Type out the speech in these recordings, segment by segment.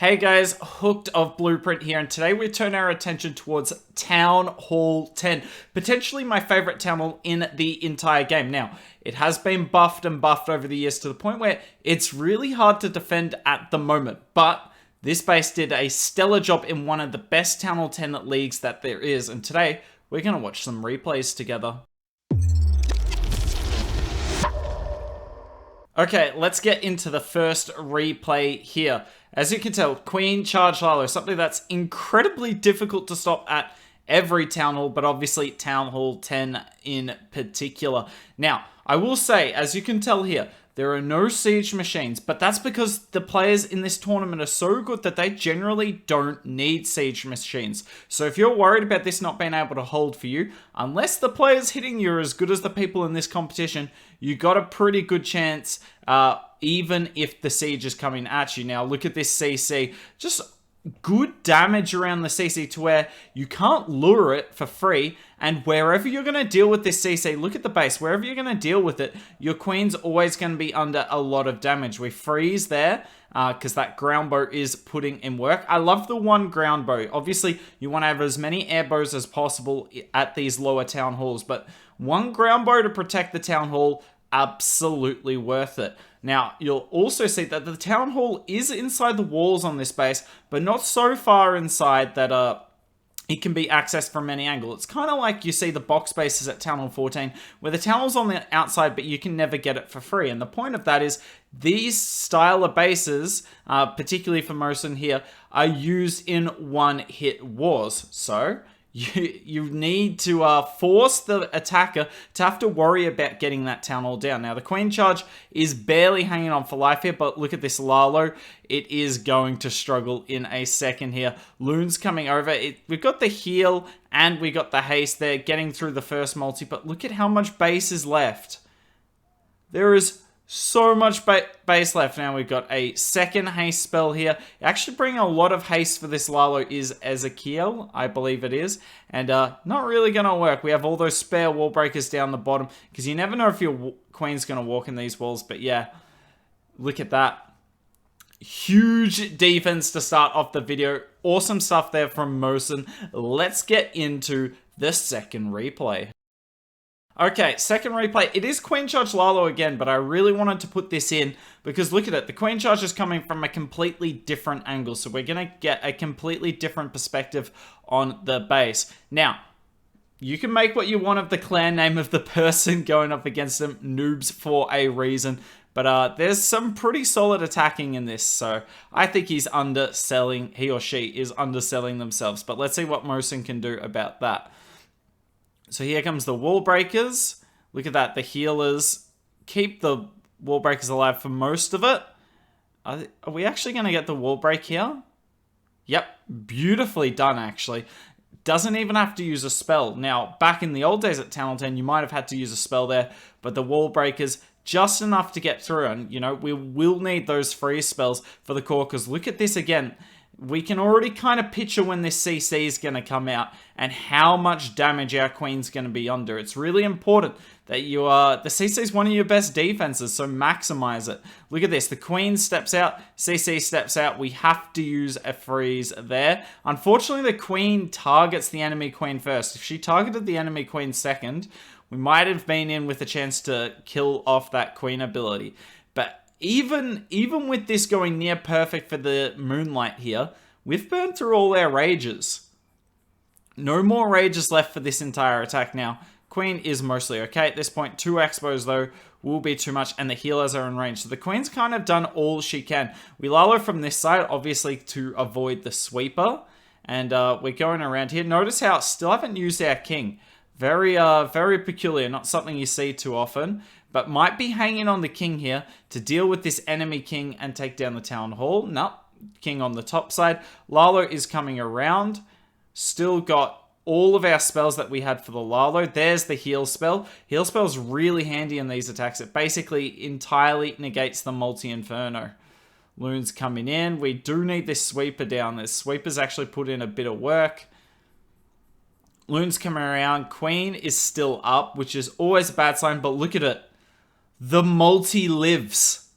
Hey guys, Hooked of Blueprint here, and today we turn our attention towards Town Hall 10, potentially my favorite Town Hall in the entire game. Now, it has been buffed and buffed over the years to the point where it's really hard to defend at the moment, but this base did a stellar job in one of the best Town Hall 10 leagues that there is, and today we're going to watch some replays together. Okay, let's get into the first replay here. As you can tell, Queen charge Lalo, something that's incredibly difficult to stop at every Town Hall, but obviously Town Hall 10 in particular. Now, I will say, as you can tell here, there are no siege machines, but that's because the players in this tournament are so good that they generally don't need siege machines. So if you're worried about this not being able to hold for you, unless the players hitting you are as good as the people in this competition, you got a pretty good chance, even if the siege is coming at you. Now look at this CC, just good damage around the CC to where you can't lure it for free, and wherever you're going to deal with this CC, look at the base, wherever you're going to deal with it, your queen's always going to be under a lot of damage. We freeze there because that ground bow is putting in work. I love the one ground bow. Obviously, you want to have as many air bows as possible at these lower town halls, but one ground bow to protect the town hall, absolutely worth it. Now, you'll also see that the town hall is inside the walls on this base, but not so far inside that it can be accessed from any angle. It's kind of like you see the box bases at Town Hall 14, where the town hall's on the outside, but you can never get it for free. And the point of that is these style of bases, particularly for Mohsen here, are used in one-hit wars. So you need to force the attacker to have to worry about getting that town hall down. Now, the queen charge is barely hanging on for life here, but look at this Lalo. It is going to struggle in a second here. Loon's coming over. We've got the heal and we got the haste there, getting through the first multi, but look at how much base is left. There is so much base left. Now we've got a second haste spell here. Actually bringing a lot of haste for this Lalo is Ezekiel, I believe it is. And not really going to work. We have all those spare wall breakers down the bottom, because you never know if your queen's going to walk in these walls. But yeah, look at that. Huge defense to start off the video. Awesome stuff there from Mohsen. Let's get into the second replay. Okay, second replay. It is Queen Charge Lalo again, but I really wanted to put this in because look at it. The Queen Charge is coming from a completely different angle, so we're going to get a completely different perspective on the base. Now, you can make what you want of the clan name of the person going up against them, noobs for a reason, but there's some pretty solid attacking in this, so I think he or she is underselling themselves, but let's see what Mohsen can do about that. So here comes the wall breakers. Look at that. The healers keep the wall breakers alive for most of it. Are we actually going to get the wall break here? Yep. Beautifully done, actually. Doesn't even have to use a spell. Now, back in the old days at Town Hall 10, you might have had to use a spell there, but the wall breakers, just enough to get through. And, you know, we will need those freeze spells for the core, because look at this again. We can already kind of picture when this CC is going to come out and how much damage our queen's going to be under. It's really important that the CC is one of your best defenses, so maximize it. Look at this. The queen steps out, CC steps out. We have to use a freeze there. Unfortunately, the queen targets the enemy queen first. If she targeted the enemy queen second, we might have been in with a chance to kill off that queen ability. But even with this going near perfect for the Moonlight here, we've burned through all our rages. No more rages left for this entire attack now. Queen is mostly okay at this point. 2 expos though will be too much, and the healers are in range. So the queen's kind of done all she can. We Lalo from this side, obviously to avoid the sweeper. And we're going around here. Notice how still haven't used our king. Very peculiar, not something you see too often. But might be hanging on the king here to deal with this enemy king and take down the town hall. Nope, king on the top side. Lalo is coming around. Still got all of our spells that we had for the Lalo. There's the heal spell. Heal spell's really handy in these attacks. It basically entirely negates the multi-inferno. Loon's coming in. We do need this sweeper down. This sweeper's actually put in a bit of work. Loon's coming around. Queen is still up, which is always a bad sign, but look at it. The multi lives.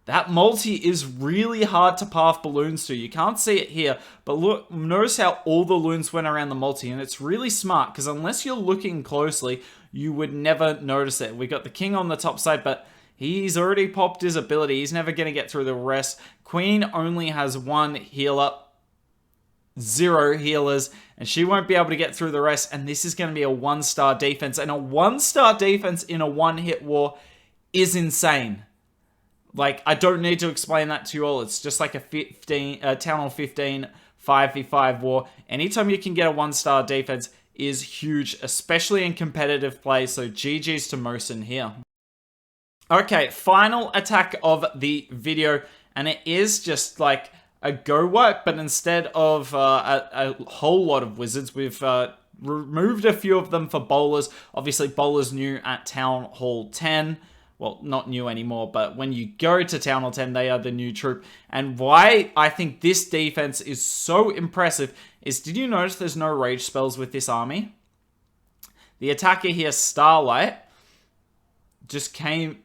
that multi is really hard to path balloons to. You can't see it here, but look, notice how all the loons went around the multi, and it's really smart, because unless you're looking closely, you would never notice it. We got the king on the top side, but he's already popped his ability. He's never going to get through the rest. Queen only has one healer, 0 healers, and she won't be able to get through the rest, and this is going to be a 1-star defense, and a 1-star defense in a one-hit war is insane. Like, I don't need to explain that to you all. It's just like a Town Hall 15 5v5 war. Anytime you can get a 1-star defense is huge, especially in competitive play, so GG's to Mohsen here. Okay, final attack of the video, and it is just like a Gowipe, but instead of a whole lot of wizards, we've removed a few of them for bowlers. Obviously, bowlers new at Town Hall 10. Well, not new anymore, but when you go to Town Hall 10, they are the new troop. And why I think this defense is so impressive is, did you notice there's no rage spells with this army? The attacker here, Starlight, just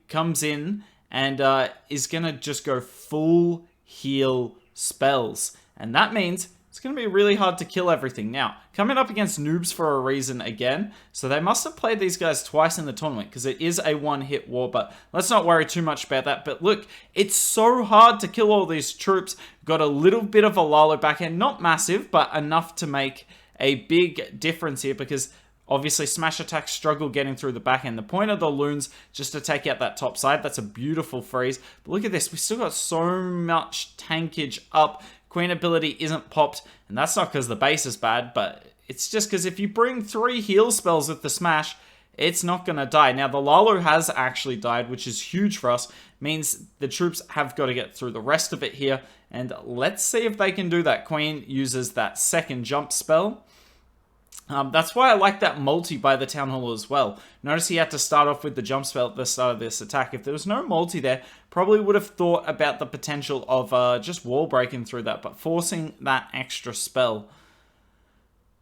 comes in and is going to just go full heal spells. And that means it's going to be really hard to kill everything. Now, coming up against noobs for a reason again. So they must have played these guys twice in the tournament, because it is a one-hit war, but let's not worry too much about that. But look, it's so hard to kill all these troops. Got a little bit of a Lalo backhand. Not massive, but enough to make a big difference here, because obviously smash attacks struggle getting through the backhand. The point of the loons just to take out that top side. That's a beautiful freeze. But look at this. We still got so much tankage up. Queen ability isn't popped, and that's not because the base is bad, but it's just because if you bring 3 heal spells with the smash, it's not going to die. Now, the Lalo has actually died, which is huge for us. Means the troops have got to get through the rest of it here, and let's see if they can do that. Queen uses that second jump spell. That's why I like that multi by the Town Hall as well. Notice he had to start off with the jump spell at the start of this attack. If there was no multi there, probably would have thought about the potential of just wall breaking through that, but forcing that extra spell.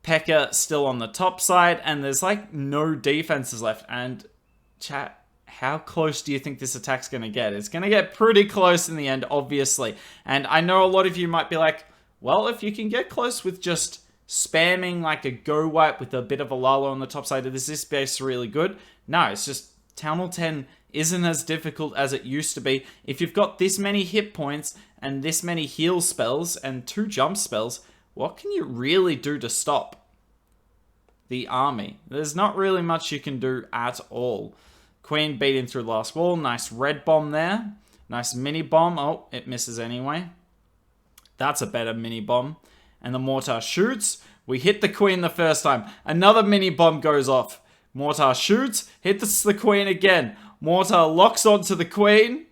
P.E.K.K.A still on the top side, and there's like no defenses left. And chat, how close do you think this attack's going to get? It's going to get pretty close in the end, obviously. And I know a lot of you might be like, well, if you can get close with just spamming like a Gowipe with a bit of a Lalo on the top side, is this base really good? No, it's just Town Hall 10 isn't as difficult as it used to be. If you've got this many hit points and this many heal spells and 2 jump spells, what can you really do to stop the army? There's not really much you can do at all. Queen beating through last wall. Nice red bomb there. Nice mini bomb. Oh, it misses anyway. That's a better mini bomb. And the mortar shoots. We hit the queen the first time. Another mini bomb goes off. Mortar shoots. Hits the queen again. Mortar locks onto the queen.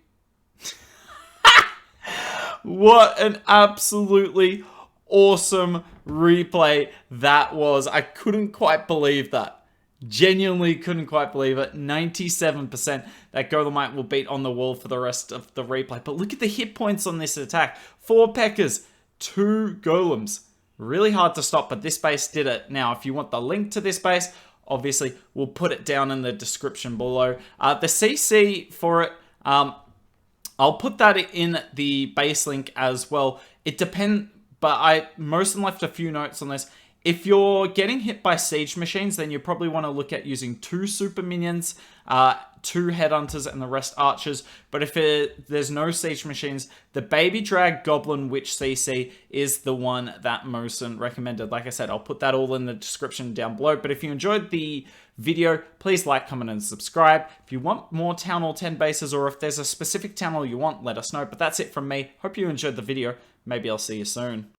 What an absolutely awesome replay that was. I couldn't quite believe that. Genuinely couldn't quite believe it. 97% that Gowipe will beat on the wall for the rest of the replay. But look at the hit points on this attack. 4 P.E.K.K.A s. 2 golems. Really hard to stop, but this base did it. Now, if you want the link to this base, obviously, we'll put it down in the description below. The CC for it, I'll put that in the base link as well. It depends, but Mohsen left a few notes on this. If you're getting hit by siege machines, then you probably want to look at using 2 super minions, 2 headhunters, and the rest archers. But if there's no siege machines, the baby drag goblin witch CC is the one that Mohsen recommended. Like I said, I'll put that all in the description down below. But if you enjoyed the video, please like, comment, and subscribe. If you want more Town Hall 10 bases, or if there's a specific Town Hall you want, let us know. But that's it from me. Hope you enjoyed the video. Maybe I'll see you soon.